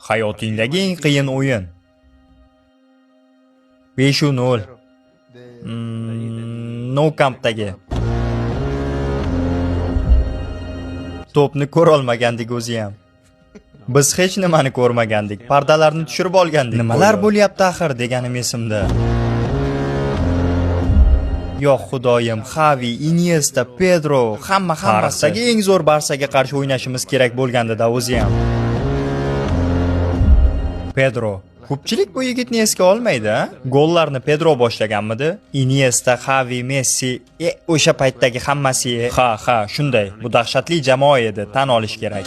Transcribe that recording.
Hayotingdagi eng qiyin o'yin. 5-0. Nou Campdagi. To'pni ko'ra olmagandik o'zi ham. Biz hech nimani ko'rmagandik. Pardalarni tushirib olgandik. Nimalar bo'lyapti axir deganim esimda. Yo'q xudoyim, Xavi, Iniesta, Pedro, hammasiga eng zo'r Barsaga qarshi o'ynashimiz kerak bo'lgandi-da o'zi ham. Pedro. Ko'pchilik bu yigitni esga olmaydi, Gollarni Pedro boshlaganmidi? Iniesta, Xavi, Messi, o'sha paytdagi hammasi. Ha, shunday. Bu dahshatli jamoa edi, tan olish kerak.